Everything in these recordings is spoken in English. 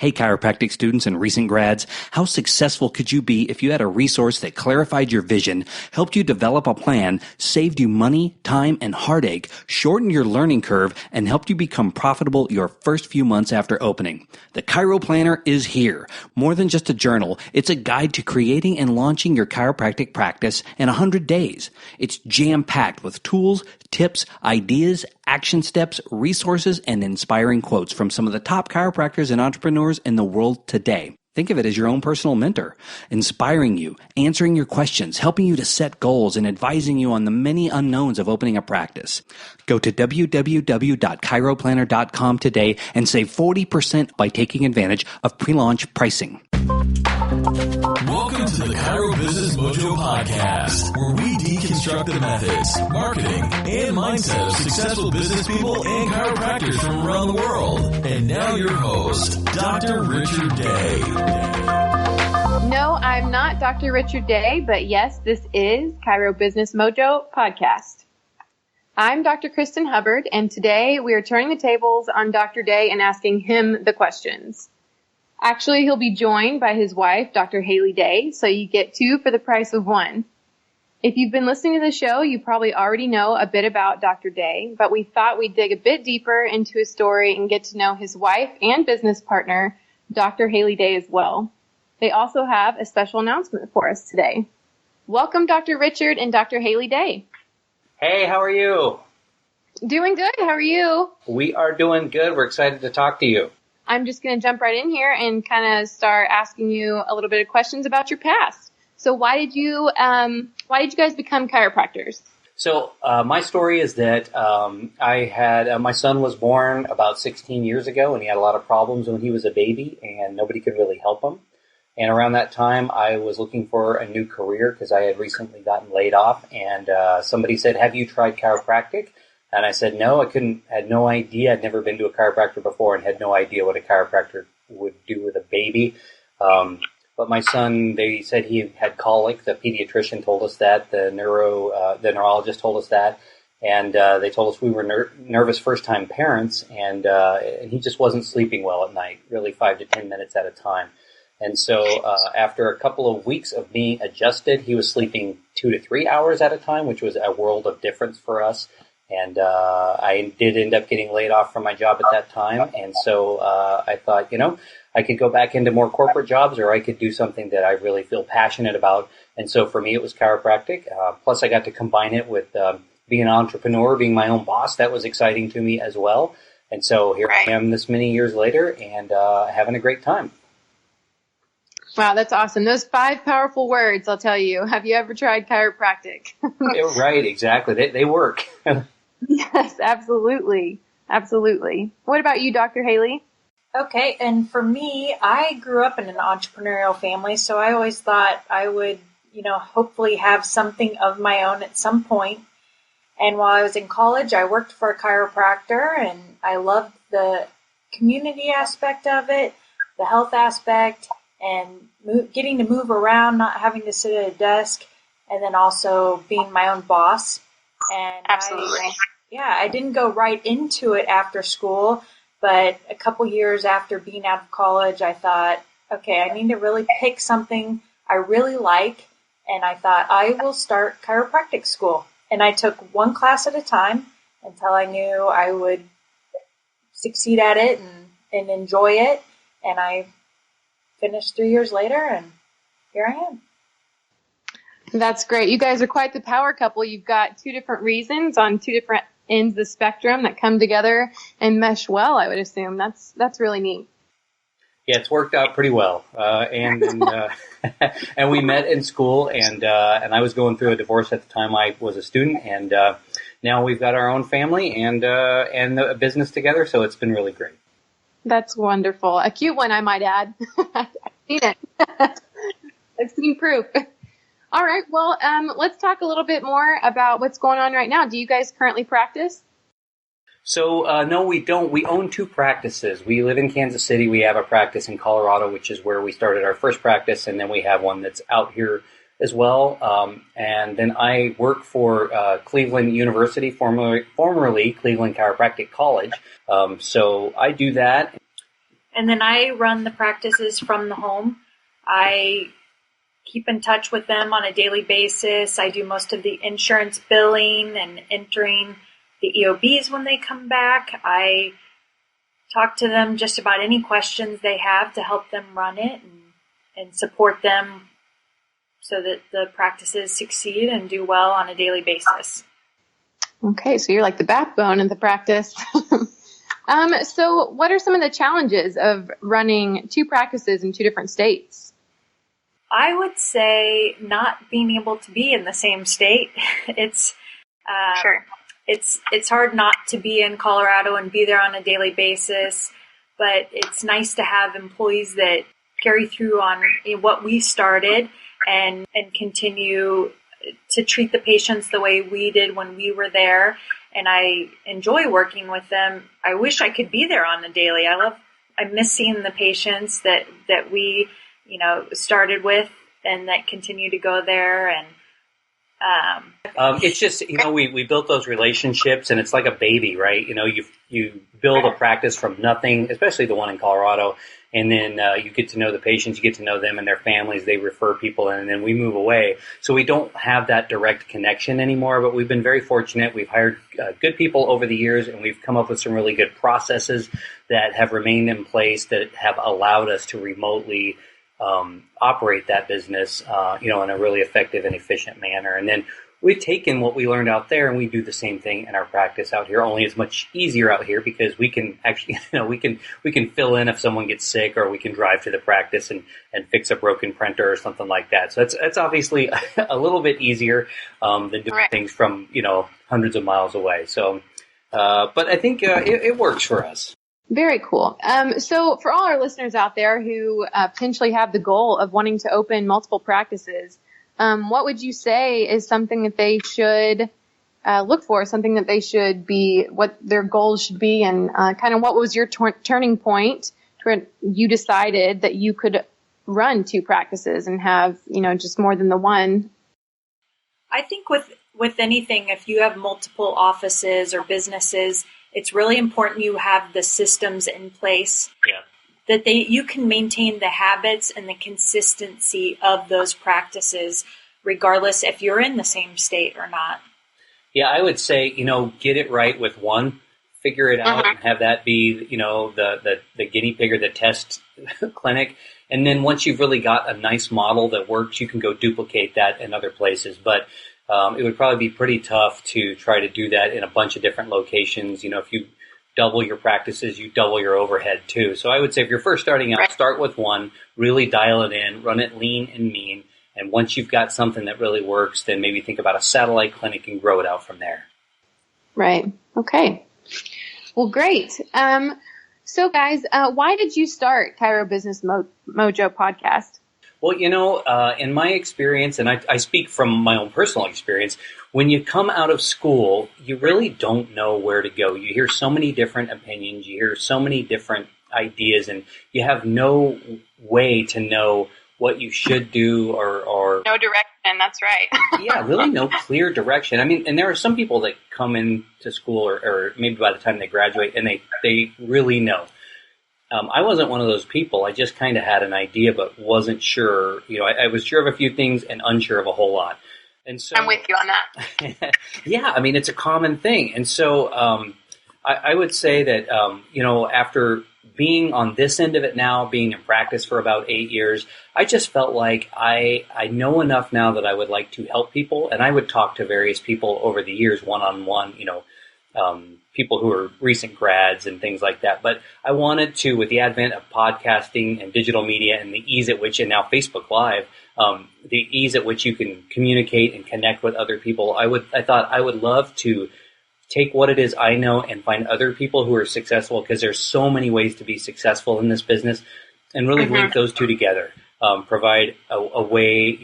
Hey, chiropractic students and recent grads, how successful could you be if you had a resource that clarified your vision, helped you develop a plan, saved you money, time, and heartache, shortened your learning curve, and helped you become profitable your first few months after opening? The Chiro Planner is here. More than just a journal, it's a guide to creating and launching your chiropractic practice in 100 days. It's jam-packed with tools, tips, ideas, action steps, resources, and inspiring quotes from some of the top chiropractors and entrepreneurs in the world today. Think of it as your own personal mentor, inspiring you, answering your questions, helping you to set goals, and advising you on the many unknowns of opening a practice. Go to www.chiroplanner.com today and save 40% by taking advantage of pre-launch pricing. Welcome to the Chiro Business Mojo Podcast, where we deconstruct the methods, marketing, and mindset of successful business people and chiropractors from around the world. And now your host, Dr. Richard Day. No, I'm not Dr. Richard Day, but yes, this is Chiro Business Mojo Podcast. I'm Dr. Kristen Hubbard, and today we are turning the tables on Dr. Day and asking him the questions. Actually, he'll be joined by his wife, Dr. Haley Day, so you get two for the price of one. If you've been listening to the show, you probably already know a bit about Dr. Day, but we thought we'd dig a bit deeper into his story and get to know his wife and business partner, Dr. Haley Day, as well. They also have a special announcement for us today. Welcome, Dr. Richard and Dr. Haley Day. Hey, how are you? Doing good. How are you? We are doing good. We're excited to talk to you. I'm just going to jump right in here and kind of start asking you a little bit of questions about your past. So why did you guys become chiropractors? So my story is that I had my son was born about 16 years ago, and he had a lot of problems when he was a baby, and nobody could really help him. And around that time, I was looking for a new career because I had recently gotten laid off, and somebody said, "Have you tried chiropractic?" And I said, no, had no idea. I'd never been to a chiropractor before and had no idea what a chiropractor would do with a baby. But my son, they said he had colic. The pediatrician told us that. The neurologist told us that. And they told us we were nervous first-time parents, and he just wasn't sleeping well at night, really 5 to 10 minutes at a time. And so after a couple of weeks of being adjusted, he was sleeping 2 to 3 hours at a time, which was a world of difference for us. And I did end up getting laid off from my job at that time. And so I thought, I could go back into more corporate jobs, or I could do something that I really feel passionate about. And so for me, it was chiropractic. Plus, I got to combine it with being an entrepreneur, being my own boss. That was exciting to me as well. And so here I am this many years later and having a great time. Wow, that's awesome. Those 5 powerful words, I'll tell you. Have you ever tried chiropractic? Right, exactly. They work. Yes, absolutely. Absolutely. What about you, Dr. Haley? Okay, and for me, I grew up in an entrepreneurial family, so I always thought I would, hopefully have something of my own at some point. And while I was in college, I worked for a chiropractor, and I loved the community aspect of it, the health aspect, and getting to move around, not having to sit at a desk, and then also being my own boss. And absolutely. I didn't go right into it after school, but a couple years after being out of college, I thought, okay, I need to really pick something I really like, and I thought I will start chiropractic school. And I took one class at a time until I knew I would succeed at it and enjoy it, and I finished 3 years later, and here I am. That's great. You guys are quite the power couple. You've got 2 different reasons on 2 different ends of the spectrum that come together and mesh well, I would assume. That's really neat. Yeah, it's worked out pretty well. And we met in school, and I was going through a divorce at the time I was a student, and now we've got our own family and a business together, so it's been really great. That's wonderful. A cute one, I might add. I've seen it. I've seen proof. All right. Well, let's talk a little bit more about what's going on right now. Do you guys currently practice? So, no, we don't. We own 2 practices. We live in Kansas City. We have a practice in Colorado, which is where we started our first practice, and then we have one that's out here as well. And then I work for Cleveland University, formerly Cleveland Chiropractic College. So I do that. And then I run the practices from the home. I keep in touch with them on a daily basis. I do most of the insurance billing and entering the EOBs when they come back. I talk to them just about any questions they have to help them run it and support them so that the practices succeed and do well on a daily basis. Okay, so you're like the backbone of the practice. So what are some of the challenges of running two practices in two different states? I would say not being able to be in the same state. Sure. It's hard not to be in Colorado and be there on a daily basis, but it's nice to have employees that carry through on what we started and continue to treat the patients the way we did when we were there. And I enjoy working with them. I wish I could be there on a daily. I miss seeing the patients that we, started with and that continue to go there. And it's just, we built those relationships, and it's like a baby, right? You build a practice from nothing, especially the one in Colorado, and then you get to know the patients, you get to know them and their families, they refer people in, and then we move away. So we don't have that direct connection anymore, but we've been very fortunate. We've hired good people over the years, and we've come up with some really good processes that have remained in place that have allowed us to remotely operate that business, in a really effective and efficient manner. And then we've taken what we learned out there and we do the same thing in our practice out here, only it's much easier out here because we can actually, we can fill in if someone gets sick, or we can drive to the practice and fix a broken printer or something like that. So it's obviously a little bit easier than doing things from, hundreds of miles away. So, but I think it works for us. Very cool. So for all our listeners out there who potentially have the goal of wanting to open multiple practices, what would you say is something that they should look for, something that they should be, what their goals should be, and kind of what was your turning point where you decided that you could run two practices and have, just more than the one? I think with anything, if you have multiple offices or businesses, it's really important you have the systems in place that you can maintain the habits and the consistency of those practices, regardless if you're in the same state or not. Yeah, I would say, get it right with one, figure it out and have that be, the guinea pig or the test clinic. And then once you've really got a nice model that works, you can go duplicate that in other places. But it would probably be pretty tough to try to do that in a bunch of different locations. If you double your practices, you double your overhead too. So I would say if you're first starting out, start with one, really dial it in, run it lean and mean. And once you've got something that really works, then maybe think about a satellite clinic and grow it out from there. Right. Okay. Well, great. So guys, why did you start Chiro Business Mojo podcast? Well, in my experience, and I speak from my own personal experience, when you come out of school, you really don't know where to go. You hear so many different opinions, you hear so many different ideas, and you have no way to know what you should do or no direction. That's right. Yeah, really no clear direction. I mean, and there are some people that come into school or maybe by the time they graduate and they really know. I wasn't one of those people. I just kind of had an idea, but wasn't sure. I was sure of a few things and unsure of a whole lot. And so I'm with you on that. Yeah, I mean, it's a common thing. And so I would say that, after being on this end of it now, being in practice for about 8 years, I just felt like I know enough now that I would like to help people. And I would talk to various people over the years, one-on-one, people who are recent grads and things like that. But I wanted to, with the advent of podcasting and digital media and the ease at which, and now Facebook Live, the ease at which you can communicate and connect with other people, I thought I would love to take what it is I know and find other people who are successful, because there's so many ways to be successful in this business, and really link those two together. Provide a way,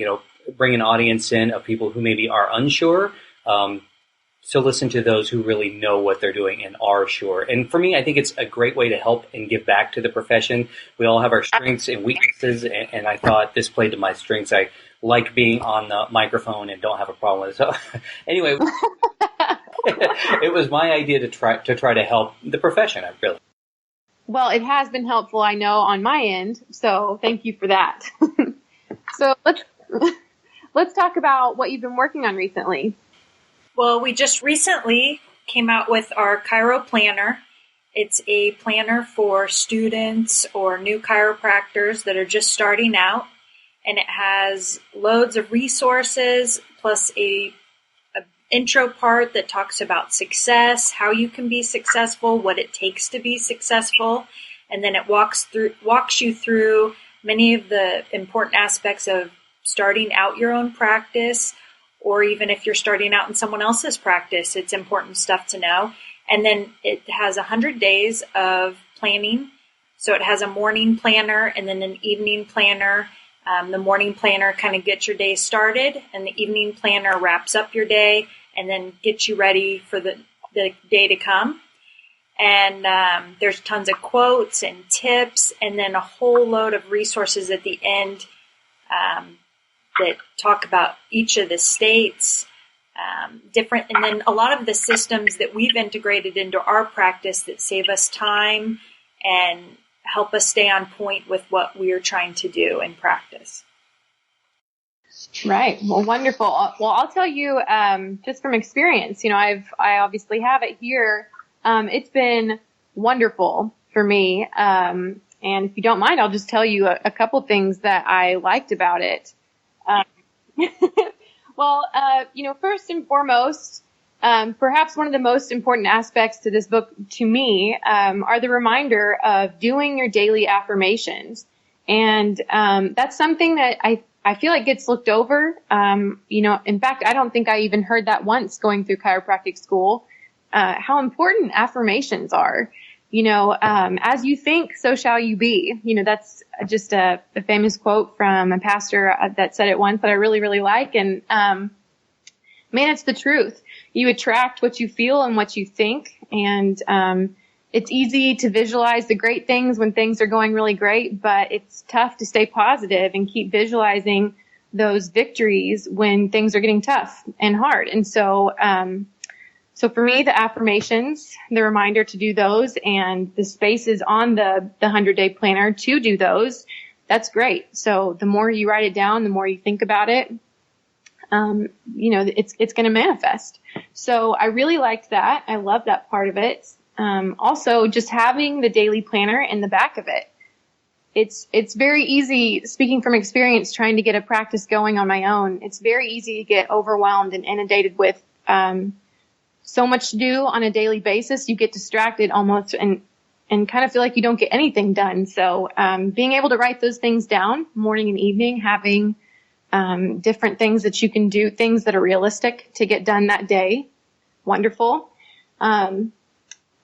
bring an audience in of people who maybe are unsure, so listen to those who really know what they're doing and are sure. And for me, I think it's a great way to help and give back to the profession. We all have our strengths and weaknesses, and I thought this played to my strengths. I like being on the microphone and don't have a problem with it. So anyway, it was my idea to try to help the profession, really. Well, it has been helpful, I know, on my end. So thank you for that. So let's talk about what you've been working on recently. Well, we just recently came out with our Chiro Planner. It's a planner for students or new chiropractors that are just starting out. And it has loads of resources plus a intro part that talks about success, how you can be successful, what it takes to be successful. And then it walks you through many of the important aspects of starting out your own practice, or even if you're starting out in someone else's practice, it's important stuff to know. And then it has 100 days of planning. So it has a morning planner and then an evening planner. The morning planner kind of gets your day started, and the evening planner wraps up your day and then gets you ready for the day to come. And there's tons of quotes and tips, and then a whole load of resources at the end that talk about each of the states, different, and then a lot of the systems that we've integrated into our practice that save us time and help us stay on point with what we are trying to do in practice. Right. Well, wonderful. Well, I'll tell you, just from experience, I obviously have it here. It's been wonderful for me. And if you don't mind, I'll just tell you a couple things that I liked about it. Well, first and foremost, perhaps one of the most important aspects to this book to me, are the reminder of doing your daily affirmations. And, that's something that I feel like gets looked over. In fact, I don't think I even heard that once going through chiropractic school, how important affirmations are. As you think, so shall you be. That's just a famous quote from a pastor that said it once that I really, really like. And, man, it's the truth. You attract what you feel and what you think. And, it's easy to visualize the great things when things are going really great, but it's tough to stay positive and keep visualizing those victories when things are getting tough and hard. And so for me, the affirmations, the reminder to do those, and the spaces on the 100-day planner to do those, that's great. So the more you write it down, the more you think about it, it's going to manifest. So I really liked that. I love that part of it. Also just having the daily planner in the back of it. It's very easy, speaking from experience, trying to get a practice going on my own. It's very easy to get overwhelmed and inundated with, so much to do on a daily basis. You get distracted almost and kind of feel like you don't get anything done. So, being able to write those things down morning and evening, having, different things that you can do, things that are realistic to get done that day. Wonderful.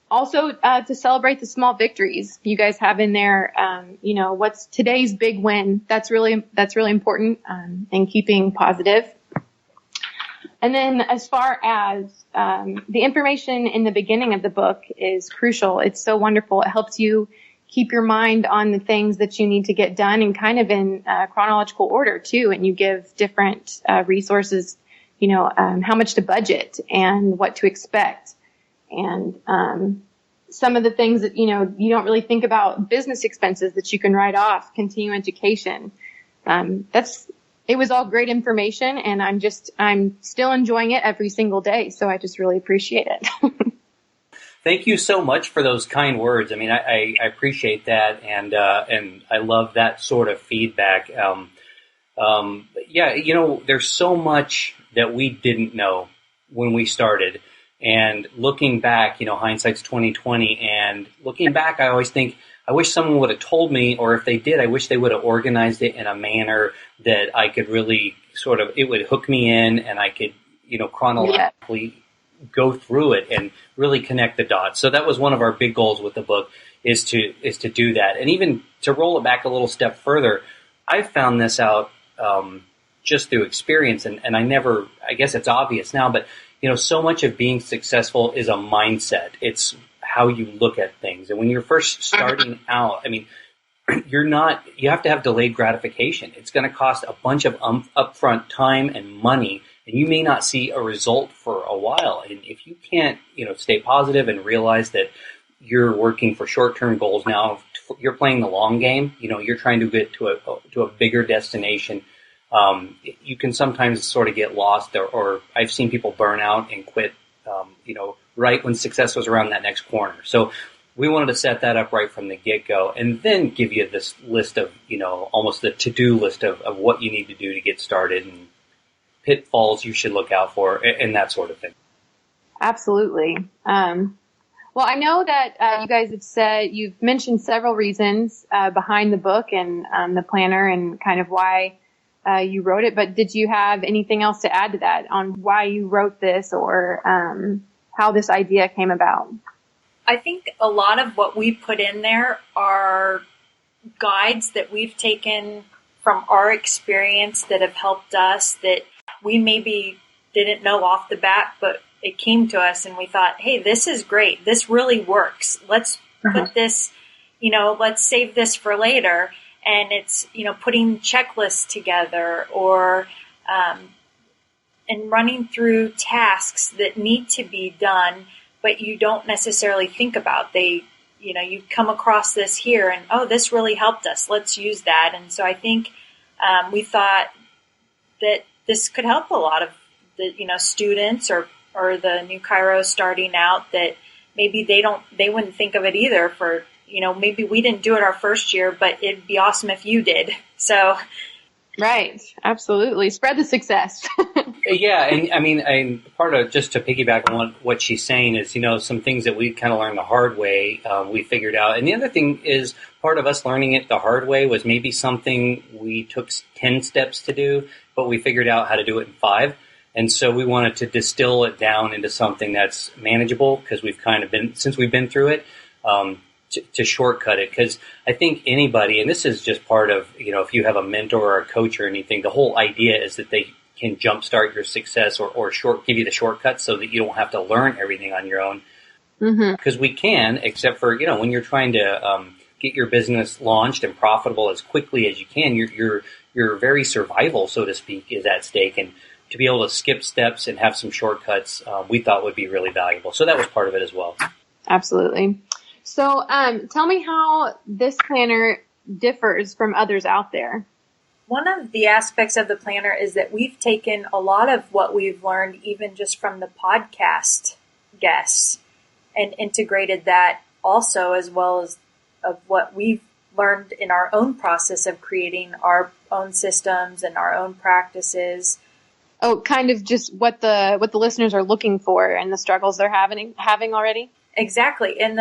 Also, to celebrate the small victories you guys have in there. What's today's big win? That's really important, and keeping positive. And then as far as, the information in the beginning of the book is crucial. It's so wonderful. It helps you keep your mind on the things that you need to get done, and kind of in chronological order too. And you give different, resources, how much to budget and what to expect. And, some of the things that, you don't really think about, business expenses that you can write off, continuing education. It was all great information, and I'm still enjoying it every single day. So I just really appreciate it. Thank you so much for those kind words. I mean, I appreciate that. And I love that sort of feedback. There's so much that we didn't know when we started. And looking back, hindsight's 20/20. And looking back, I always think, I wish someone would have told me, or if they did, I wish they would have organized it in a manner that I could really it would hook me in, and I could, chronologically go through it and really connect the dots. So that was one of our big goals with the book, is to do that. And even to roll it back a little step further, I found this out, just through experience, and I guess it's obvious now, but so much of being successful is a mindset. It's how you look at things. And when you're first starting out, I mean, you have to have delayed gratification. It's going to cost a bunch of upfront time and money, and you may not see a result for a while. And if you can't, stay positive and realize that you're working for short-term goals now. You're playing the long game. You're trying to get to a bigger destination. You can sometimes sort of get lost, or I've seen people burn out and quit, right when success was around that next corner. So we wanted to set that up right from the get-go and then give you this list of, almost the to-do list of what you need to do to get started and pitfalls you should look out for and that sort of thing. Absolutely. Well, I know that you guys have said, you've mentioned several reasons behind the book and the planner and kind of why you wrote it, but did you have anything else to add to that on why you wrote this or how this idea came about? I think a lot of what we put in there are guides that we've taken from our experience that have helped us, that we maybe didn't know off the bat, but it came to us and we thought, hey, this is great. This really works. Let's put this, let's save this for later. And it's, putting checklists together or and running through tasks that need to be done, but you don't necessarily think about. You come across this here and, oh, this really helped us. Let's use that. And so I think we thought that this could help a lot of the, students or the new chiros starting out that maybe they wouldn't think of it either for, maybe we didn't do it our first year, but it'd be awesome if you did. So. Right. Absolutely. Spread the success. Yeah. And I mean, part of, just to piggyback on what she's saying is, some things that we kind of learned the hard way, we figured out. And the other thing is part of us learning it the hard way was maybe something we took 10 steps to do, but we figured out how to do it in 5. And so we wanted to distill it down into something that's manageable because since we've been through it, to shortcut it. Because I think anybody, and this is just part of, if you have a mentor or a coach or anything, the whole idea is that they can jumpstart your success or give you the shortcuts so that you don't have to learn everything on your own. Because we can, except for, when you're trying to get your business launched and profitable as quickly as you can, your very survival, so to speak, is at stake. And to be able to skip steps and have some shortcuts, we thought would be really valuable. So that was part of it as well. Absolutely. So tell me how this planner differs from others out there. One of the aspects of the planner is that we've taken a lot of what we've learned, even just from the podcast guests, and integrated that also, as well as of what we've learned in our own process of creating our own systems and our own practices. Oh, kind of just what the listeners are looking for and the struggles they're having already? Exactly. And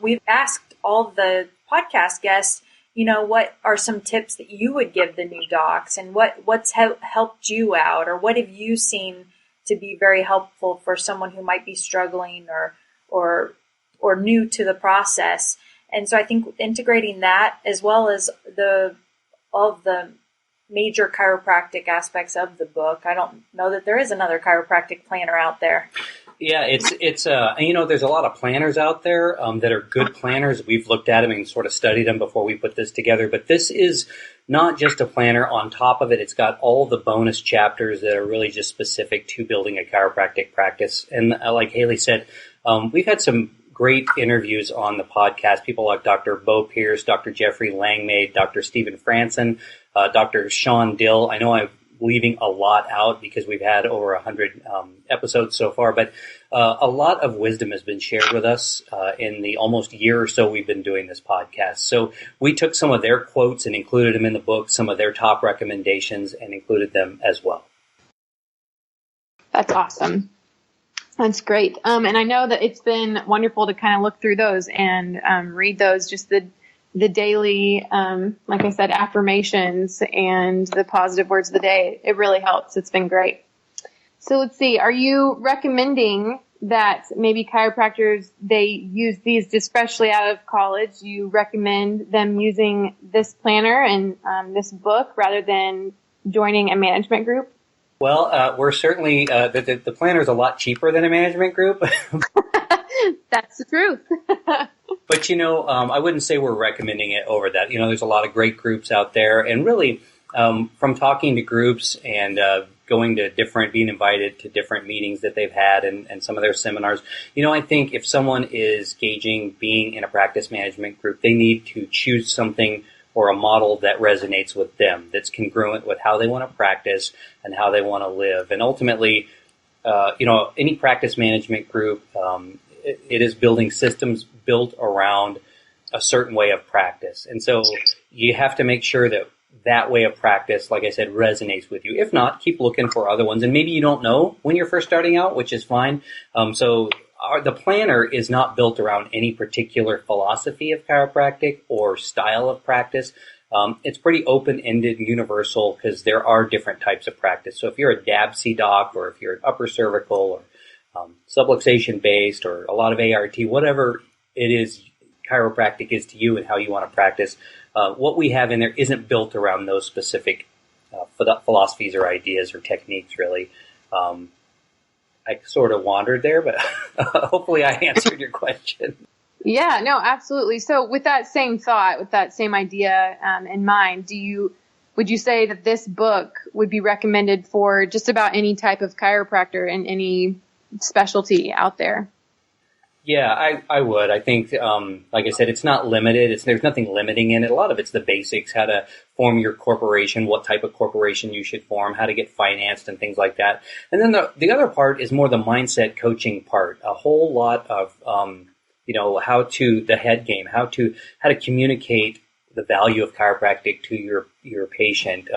we've asked all the podcast guests, what are some tips that you would give the new docs and what's helped you out, or what have you seen to be very helpful for someone who might be struggling or new to the process. And so I think integrating that as well as all of the major chiropractic aspects of the book. I don't know that there is another chiropractic planner out there. Yeah, it's there's a lot of planners out there that are good planners. We've looked at them and sort of studied them before we put this together. But this is not just a planner. On top of it, it's got all the bonus chapters that are really just specific to building a chiropractic practice. And like Haley said, we've had some great interviews on the podcast. People like Dr. Bo Pierce, Dr. Jeffrey Langmaid, Dr. Stephen Franson, Dr. Sean Dill. I know I'm leaving a lot out because we've had over 100 episodes so far, but a lot of wisdom has been shared with us in the almost year or so we've been doing this podcast. So we took some of their quotes and included them in the book, some of their top recommendations, and included them as well. That's awesome. That's great. And I know that it's been wonderful to kind of look through those and read those, just the daily, like I said, affirmations and the positive words of the day. It really helps. It's been great. So let's see. Are you recommending that maybe chiropractors, they use these, especially out of college, you recommend them using this planner and this book rather than joining a management group? Well, we're certainly, the planner is a lot cheaper than a management group. That's the truth. But, I wouldn't say we're recommending it over that. There's a lot of great groups out there. And really, from talking to groups and going to being invited to different meetings that they've had and some of their seminars. I think if someone is gauging being in a practice management group, they need to choose something or a model that resonates with them, that's congruent with how they want to practice and how they want to live. And ultimately, any practice management group, it is building systems built around a certain way of practice. And so you have to make sure that way of practice, like I said, resonates with you. If not, keep looking for other ones. And maybe you don't know when you're first starting out, which is fine. The planner is not built around any particular philosophy of chiropractic or style of practice. It's pretty open-ended and universal because there are different types of practice. So if you're a DABC doc, or if you're an upper cervical or subluxation based or a lot of ART, whatever it is chiropractic is to you and how you want to practice, what we have in there isn't built around those specific philosophies or ideas or techniques, really. I sort of wandered there, but hopefully I answered your question. Yeah, no, absolutely. So with that same thought, with that same idea in mind, would you say that this book would be recommended for just about any type of chiropractor in any specialty out there? Yeah, I would. I think, like I said, it's not limited. There's nothing limiting in it. A lot of it's the basics, how to form your corporation, what type of corporation you should form, how to get financed and things like that. And then the other part is more the mindset coaching part, a whole lot of, the head game, how to communicate the value of chiropractic to your patient,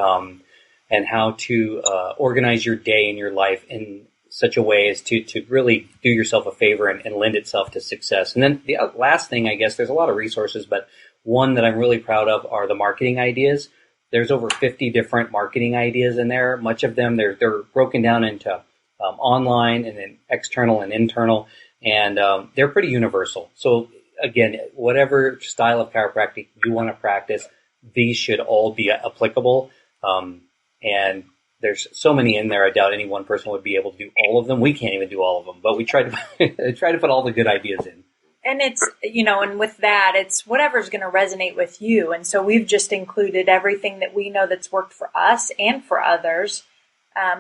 and how to organize your day and your life in such a way as to really do yourself a favor and lend itself to success. And then the last thing, I guess, there's a lot of resources, but one that I'm really proud of are the marketing ideas. There's over 50 different marketing ideas in there. Much of them, they're broken down into online and then external and internal, and they're pretty universal. So again, whatever style of chiropractic you want to practice, these should all be applicable. And there's so many in there, I doubt any one person would be able to do all of them. We can't even do all of them, but we try to put all the good ideas in. And it's, and with that, it's whatever's going to resonate with you. And so we've just included everything that we know that's worked for us and for others.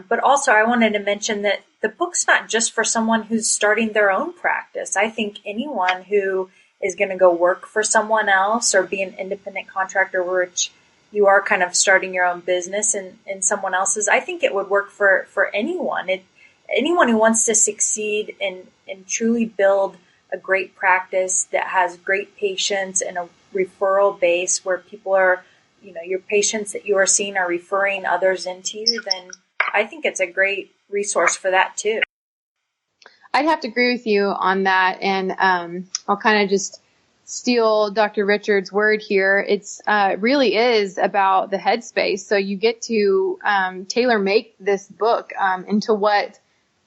But also I wanted to mention that the book's not just for someone who's starting their own practice. I think anyone who is going to go work for someone else or be an independent contractor, which you are kind of starting your own business in someone else's, I think it would work for anyone. Anyone who wants to succeed and truly build a great practice that has great patients and a referral base where people are, your patients that you are seeing are referring others into you, then I think it's a great resource for that too. I'd have to agree with you on that. And I'll kind of just steal Dr. Richard's word here. It's really is about the headspace. So you get to tailor make this book into what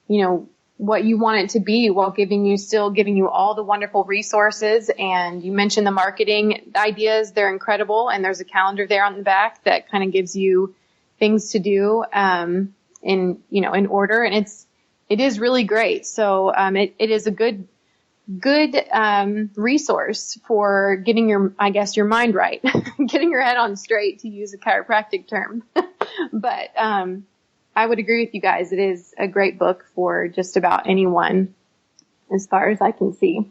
you want it to be, while still giving you all the wonderful resources. And you mentioned the marketing ideas; they're incredible. And there's a calendar there on the back that kind of gives you things to do in order. And it is really great. So it is a good resource for getting your mind right, getting your head on straight, to use a chiropractic term. But I would agree with you guys. It is a great book for just about anyone, as far as I can see.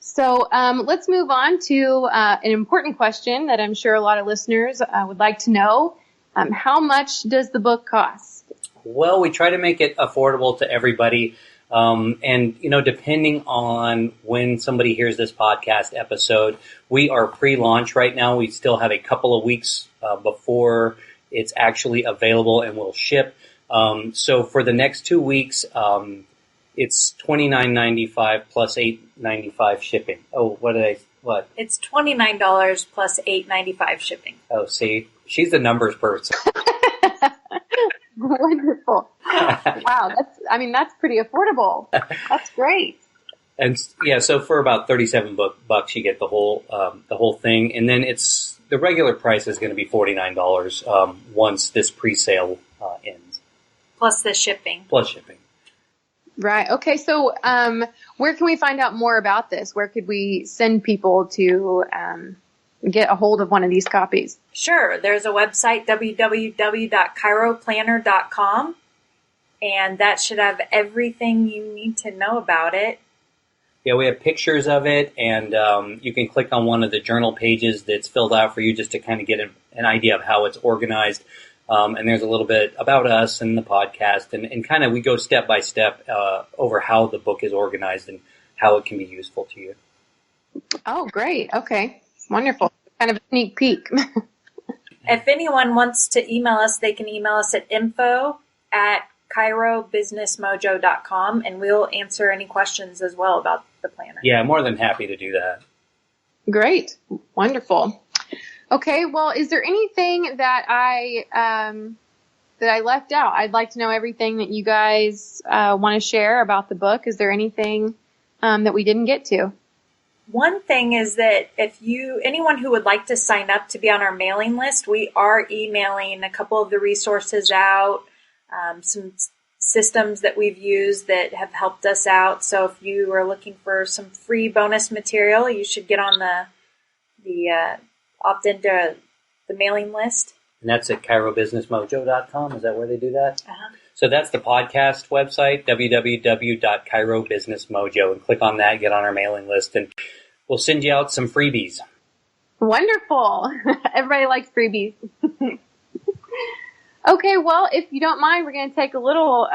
So let's move on to an important question that I'm sure a lot of listeners would like to know. How much does the book cost? Well, we try to make it affordable to everybody. And depending on when somebody hears this podcast episode, we are pre-launch right now. We still have a couple of weeks before it's actually available and will ship. So for the next 2 weeks, it's $29.95 plus $8.95 shipping. Oh, what? It's $29 plus $8.95 shipping. Oh, see, she's the numbers person. Wonderful. Wow. That's pretty affordable. That's great. And yeah, so for about $37 you get the whole thing. And then the regular price is going to be $49 once this pre-sale ends. Plus the shipping. Plus shipping. Right. Okay. So, where can we find out more about this? Where could we send people to get a hold of one of these copies? Sure. There's a website, www.chiroplanner.com, and that should have everything you need to know about it. Yeah, we have pictures of it, and you can click on one of the journal pages that's filled out for you just to kind of get an idea of how it's organized. And there's a little bit about us and the podcast, and kind of we go step by step over how the book is organized and how it can be useful to you. Oh, great. Okay. Wonderful. Kind of a sneak peek. If anyone wants to email us, they can email us at info@chirobusinessmojo.com, and we'll answer any questions as well about the planner. Yeah, more than happy to do that. Great. Wonderful. Okay. Well, is there anything that I left out? I'd like to know everything that you guys want to share about the book. Is there anything that we didn't get to? One thing is that if anyone who would like to sign up to be on our mailing list, we are emailing a couple of the resources out, some systems that we've used that have helped us out. So if you are looking for some free bonus material, you should get on the opt into the mailing list. And that's at chirobusinessmojo.com. Is that where they do that? Uh-huh. So that's the podcast website, www.chirobusinessmojo, and click on that, get on our mailing list, and we'll send you out some freebies. Wonderful. Everybody likes freebies. Okay, well, if you don't mind, we're going to take a little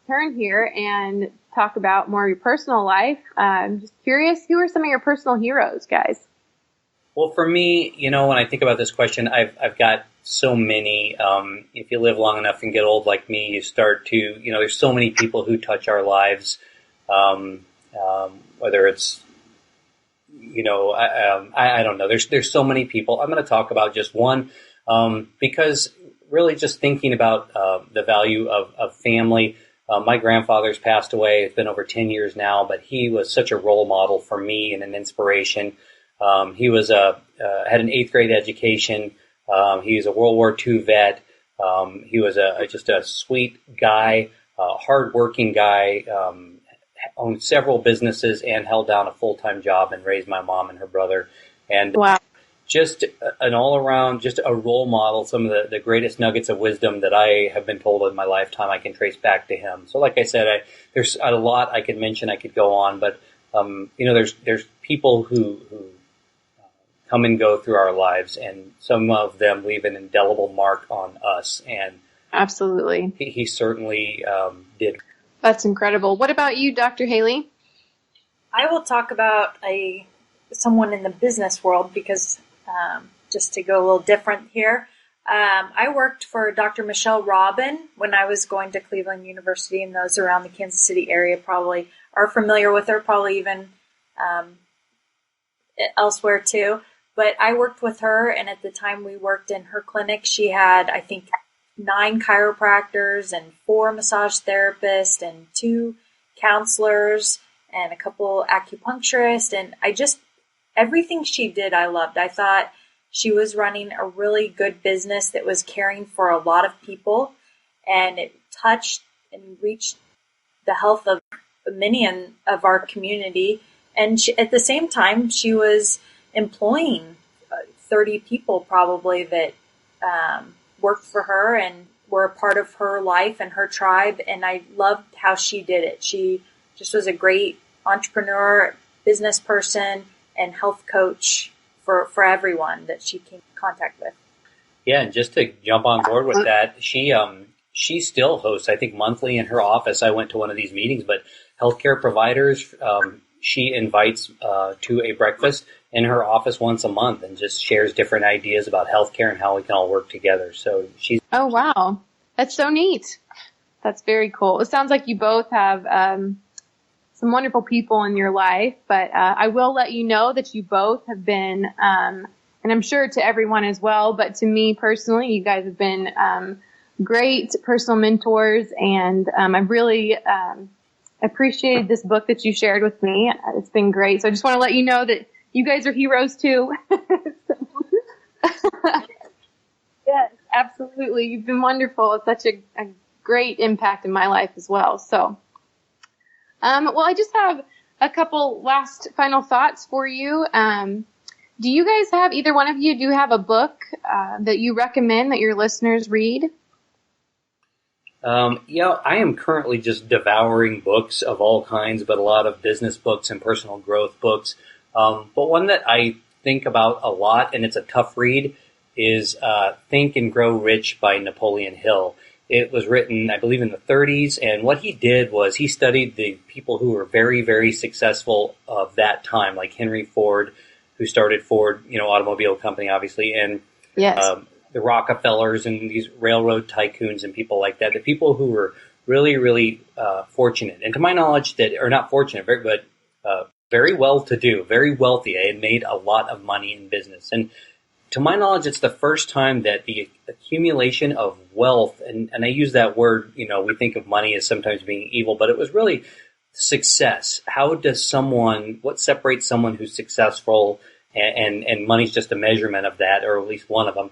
turn here and talk about more of your personal life. I'm just curious, who are some of your personal heroes, guys? Well, for me, when I think about this question, I've got so many. If you live long enough and get old like me, you start to, there's so many people who touch our lives, whether it's, I don't know. There's so many people. I'm going to talk about just one, because really just thinking about the value of family. My grandfather's passed away. It's been over 10 years now, but he was such a role model for me and an inspiration. He was had an 8th grade education. He was a World War II vet. He was just a sweet guy, hardworking guy, owned several businesses and held down a full-time job and raised my mom and her brother. And wow. Just an all-around, just a role model. Some of the greatest nuggets of wisdom that I have been told in my lifetime, I can trace back to him. So like I said, there's a lot I could mention, I could go on, but there's people who come and go through our lives, and some of them leave an indelible mark on us. And absolutely, he certainly did. That's incredible. What about you, Dr. Haley? I will talk about someone in the business world because just to go a little different here. I worked for Dr. Michelle Robin when I was going to Cleveland University, and those around the Kansas City area probably are familiar with her, probably even elsewhere too. But I worked with her, and at the time we worked in her clinic, she had, I think, 9 chiropractors and 4 massage therapists and 2 counselors and a couple acupuncturists. And everything she did, I loved. I thought she was running a really good business that was caring for a lot of people, and it touched and reached the health of many of our community. And at the same time, she was employing 30 people probably that worked for her and were a part of her life and her tribe. And I loved how she did it. She just was a great entrepreneur, business person, and health coach for everyone that she came in contact with. Yeah, and just to jump on board with that, she still hosts, I think, monthly in her office. I went to one of these meetings, but healthcare providers, she invites to a breakfast in her office once a month and just shares different ideas about healthcare and how we can all work together. So she's... Oh, wow. That's so neat. That's very cool. It sounds like you both have some wonderful people in your life, but I will let you know that you both have been, and I'm sure to everyone as well, but to me personally, you guys have been great personal mentors, and I've really appreciated this book that you shared with me. It's been great. So I just want to let you know that you guys are heroes too. Yes, absolutely. You've been wonderful. It's such a great impact in my life as well. So, well, I just have a couple last final thoughts for you. Do you guys have, either one of you, do you have a book that you recommend that your listeners read? I am currently just devouring books of all kinds, but a lot of business books and personal growth books. But one that I think about a lot, and it's a tough read, is Think and Grow Rich by Napoleon Hill. It was written, I believe, in the 30s, and what he did was he studied the people who were very, very successful of that time, like Henry Ford, who started Ford, automobile company, obviously, and Yes. The Rockefellers and these railroad tycoons and people like that, the people who were really, really fortunate. And to my knowledge, not fortunate, but very well-to-do, very wealthy. They had made a lot of money in business. And to my knowledge, it's the first time that the accumulation of wealth, and I use that word, we think of money as sometimes being evil, but it was really success. What separates someone who's successful, and money's just a measurement of that, or at least one of them.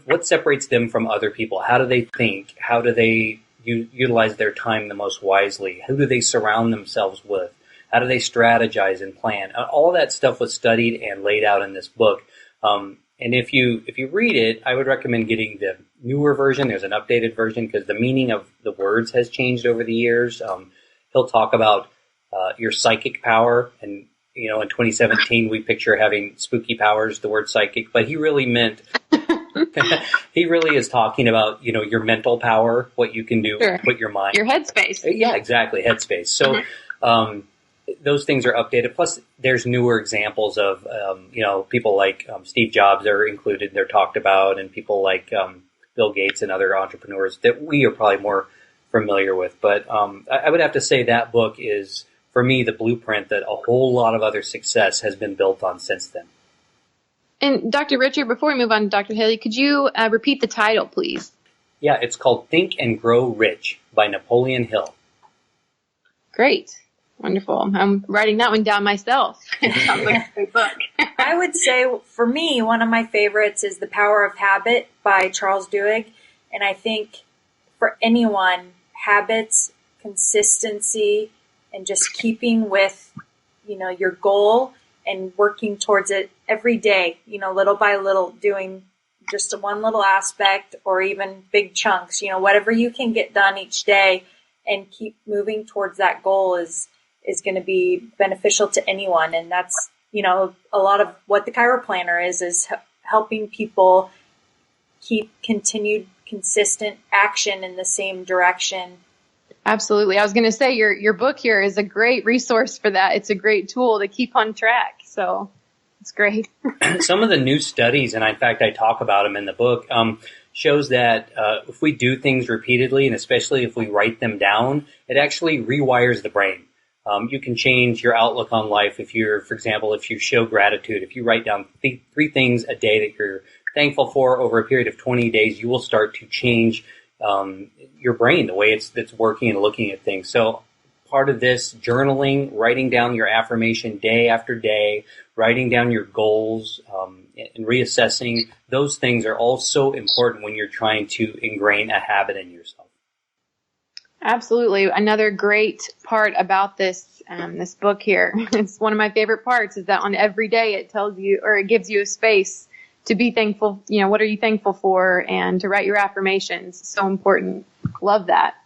What separates them from other people? How do they think? How do they utilize their time the most wisely? Who do they surround themselves with? How do they strategize and plan? All that stuff was studied and laid out in this book. And if you read it, I would recommend getting the newer version. There's an updated version because the meaning of the words has changed over the years. He'll talk about your psychic power, and in 2017 we picture having spooky powers, the word psychic, but he really meant he really is talking about your mental power, what you can do, Sure. Put your mind, Your headspace. Yeah, exactly, headspace. So. Those things are updated. Plus, there's newer examples of, people like Steve Jobs are included. They're talked about, and people like Bill Gates and other entrepreneurs that we are probably more familiar with. But I would have to say that book is, for me, the blueprint that a whole lot of other success has been built on since then. And Dr. Richard, before we move on to Dr. Haley, could you repeat the title, please? Yeah, it's called Think and Grow Rich by Napoleon Hill. Great. Wonderful. I'm writing that one down myself. It sounds like a great book. I would say, for me, one of my favorites is The Power of Habit by Charles Duhigg. And I think for anyone, habits, consistency, and just keeping with, your goal and working towards it every day, little by little, doing just one little aspect or even big chunks, whatever you can get done each day and keep moving towards that goal is going to be beneficial to anyone. And that's, a lot of what the Chiroplanner is helping people keep continued consistent action in the same direction. Absolutely. I was going to say your book here is a great resource for that. It's a great tool to keep on track. So it's great. Some of the new studies, and in fact, I talk about them in the book, shows that if we do things repeatedly, and especially if we write them down, it actually rewires the brain. You can change your outlook on life if for example, if you show gratitude, if you write down three things a day that you're thankful for over a period of 20 days, you will start to change your brain, the way it's working and looking at things. So part of this, journaling, writing down your affirmation day after day, writing down your goals, and reassessing, those things are all so important when you're trying to ingrain a habit in yourself. Absolutely. Another great part about this book here, it's one of my favorite parts, is that on every day it tells you, or it gives you a space to be thankful. What are you thankful for, and to write your affirmations. So important. Love that.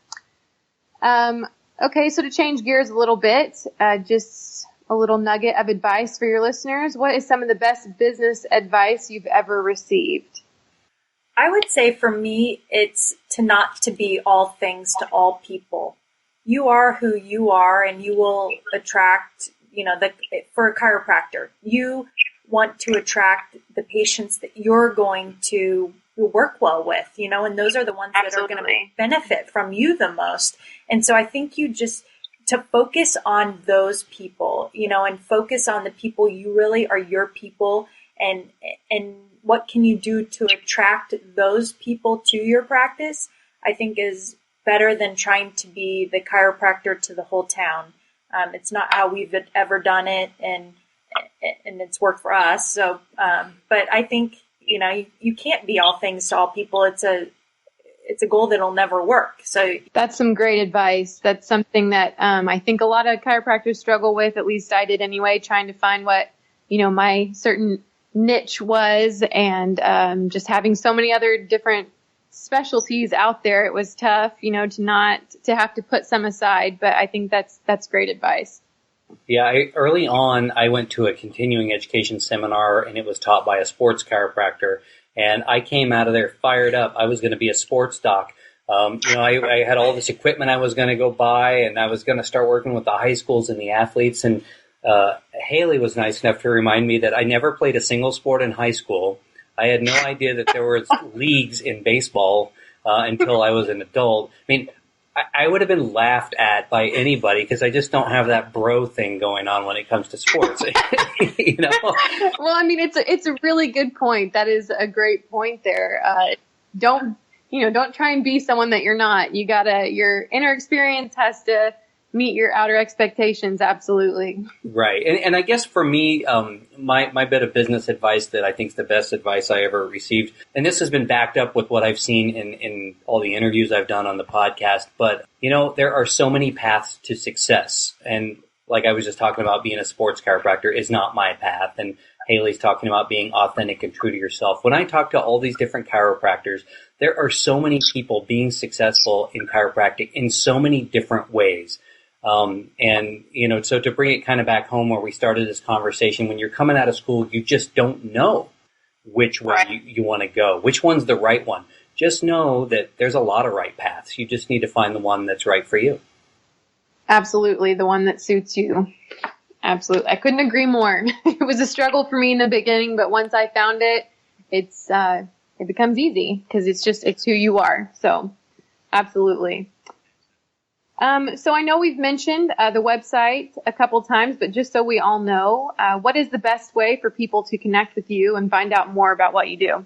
Okay. So to change gears a little bit, just a little nugget of advice for your listeners. What is some of the best business advice you've ever received? I would say for me, it's not to be all things to all people. You are who you are, and you will attract, for a chiropractor, you want to attract the patients that you're going to work well with, and those are the ones that are going to benefit from you the most. And so I think you just, to focus on those people, and focus on the people you really are, your people, and what can you do to attract those people to your practice, I think is better than trying to be the chiropractor to the whole town. It's not how we've ever done it, and it's worked for us. So, but I think, you can't be all things to all people. It's a goal that'll never work. So that's some great advice. That's something that I think a lot of chiropractors struggle with. At least I did anyway, trying to find what my certain niche was, and just having so many other different specialties out there, it was tough, to have to put some aside. But I think that's great advice. Yeah, early on, I went to a continuing education seminar, and it was taught by a sports chiropractor. And I came out of there fired up. I was going to be a sports doc. I had all this equipment I was going to go buy, and I was going to start working with the high schools and the athletes. And Haley was nice enough to remind me that I never played a single sport in high school. I had no idea that there was leagues in baseball until I was an adult. I mean, I would have been laughed at by anybody because I just don't have that bro thing going on when it comes to sports. Well, I mean, it's a really good point. That is a great point there. Don't try and be someone that you're not. Your inner experience has to meet your outer expectations. Absolutely. Right. And I guess for me, my bit of business advice that I think is the best advice I ever received, and this has been backed up with what I've seen in all the interviews I've done on the podcast, but there are so many paths to success. And like I was just talking about, being a sports chiropractor is not my path. And Haley's talking about being authentic and true to yourself. When I talk to all these different chiropractors, there are so many people being successful in chiropractic in so many different ways. So to bring it kind of back home where we started this conversation, when you're coming out of school, you just don't know which way you want to go, which one's the right one. Just know that there's a lot of right paths. You just need to find the one that's right for you. Absolutely. The one that suits you. Absolutely. I couldn't agree more. It was a struggle for me in the beginning, but once I found it, it becomes easy because it's who you are. So absolutely. So I know we've mentioned the website a couple times, but just so we all know, what is the best way for people to connect with you and find out more about what you do?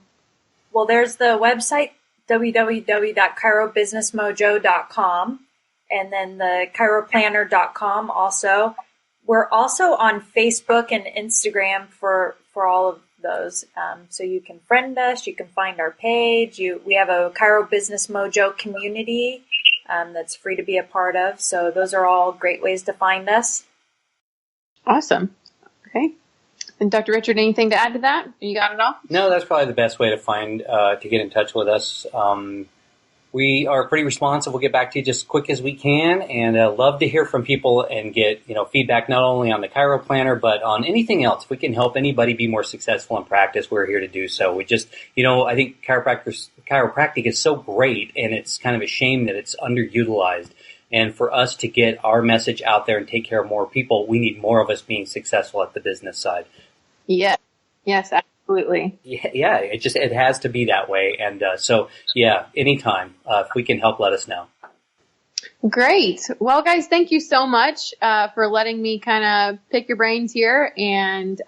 Well, there's the website, www.chirobusinessmojo.com, and then the chiroplanner.com also. We're also on Facebook and Instagram for all of those. So you can friend us, you can find our page. We have a Chiro Business Mojo community that's free to be a part of. So those are all great ways to find us. Awesome. Okay. And Dr. Richard, anything to add to that? You got it all? No, that's probably the best way to get in touch with us. We are pretty responsive. We'll get back to you just as quick as we can, and love to hear from people and get feedback not only on the Chiro Planner but on anything else. If we can help anybody be more successful in practice, we're here to do so. We just, I think chiropractic is so great, and it's kind of a shame that it's underutilized. And for us to get our message out there and take care of more people, we need more of us being successful at the business side. Yeah. Yes, absolutely. Yeah, it has to be that way. And anytime, if we can help, let us know. Great. Well, guys, thank you so much for letting me kind of pick your brains here and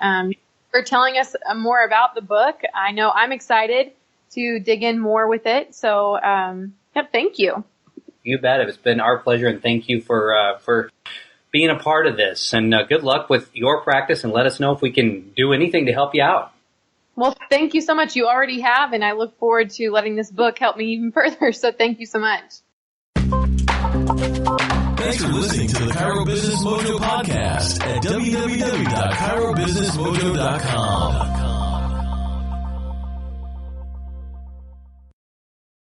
for telling us more about the book. I know I'm excited to dig in more with it. So, thank you. You bet. It's been our pleasure, and thank you for being a part of this. And good luck with your practice, and let us know if we can do anything to help you out. Well, thank you so much. You already have, and I look forward to letting this book help me even further. So thank you so much. Thanks for listening to the Chiro Business Mojo podcast at www.chirobusinessmojo.com.